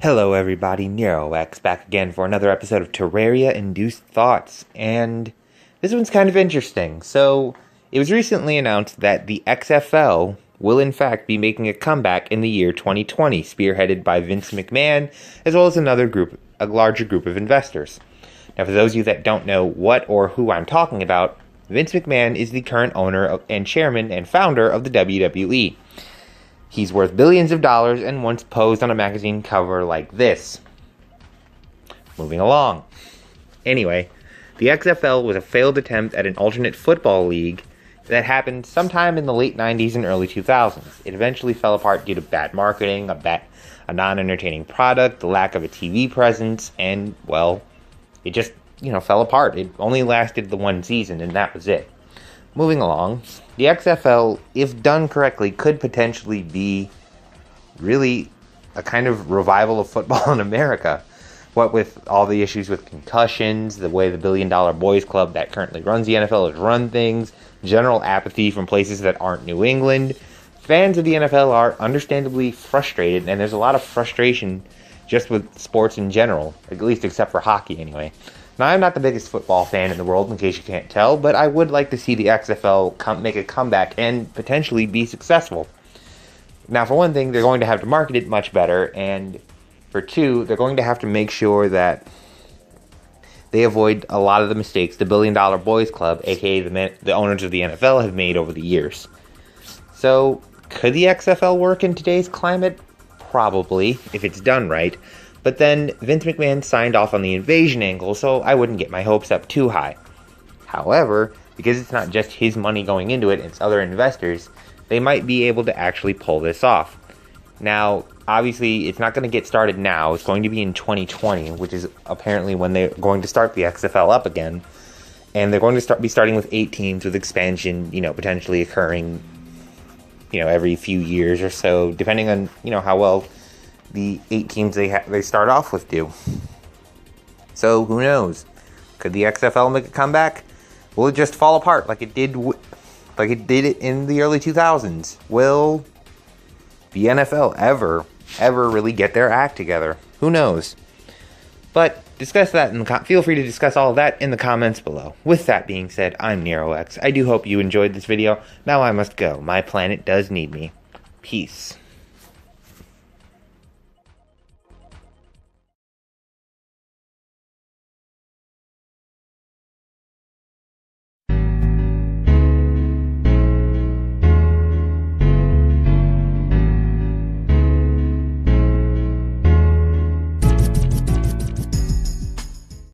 Hello everybody, NeroX back again for another episode of Terraria-Induced Thoughts, and this one's kind of interesting. So, it was recently announced that the XFL will in fact be making a comeback in the year 2020, spearheaded by Vince McMahon, as well as a larger group of investors. Now, for those of you that don't know what or who I'm talking about, Vince McMahon is the current owner and chairman and founder of the WWE. He's worth billions of dollars and once posed on a magazine cover like this. Moving along. Anyway, the XFL was a failed attempt at an alternate football league that happened sometime in the late 90s and early 2000s. It eventually fell apart due to bad marketing, a non-entertaining product, the lack of a TV presence, and, well, it just, fell apart. It only lasted the one season, and that was it. Moving along, the XFL, if done correctly, could potentially be really a kind of revival of football in America. What with all the issues with concussions, the way the $1 Billion Boys Club that currently runs the NFL has run things, general apathy from places that aren't New England, fans of the NFL are understandably frustrated, and there's a lot of frustration just with sports in general, at least except for hockey anyway. Now, I'm not the biggest football fan in the world, in case you can't tell, but I would like to see the XFL make a comeback and potentially be successful. Now, for one thing, they're going to have to market it much better, and for two, they're going to have to make sure that they avoid a lot of the mistakes the $1 Billion Boys Club, aka the owners of the NFL, have made over the years. So, could the XFL work in today's climate? Probably, if it's done right. But then Vince McMahon signed off on the invasion angle, so I wouldn't get my hopes up too high. However, because it's not just his money going into it, it's other investors, they might be able to actually pull this off. Now, obviously, it's not going to get started now. It's going to be in 2020, which is apparently when they're going to start the XFL up again. And they're going to be starting with 8 teams, with expansion, potentially occurring, every few years or so, depending on, how well the 8 teams they start off with do. So, who knows? Could the XFL make a comeback? Will it just fall apart like it did in the early 2000s? Will the NFL ever really get their act together? Who knows? But discuss that feel free to discuss all of that in the comments below. With that being said, I'm NeroX. I do hope you enjoyed this video. Now I must go. My planet does need me. Peace.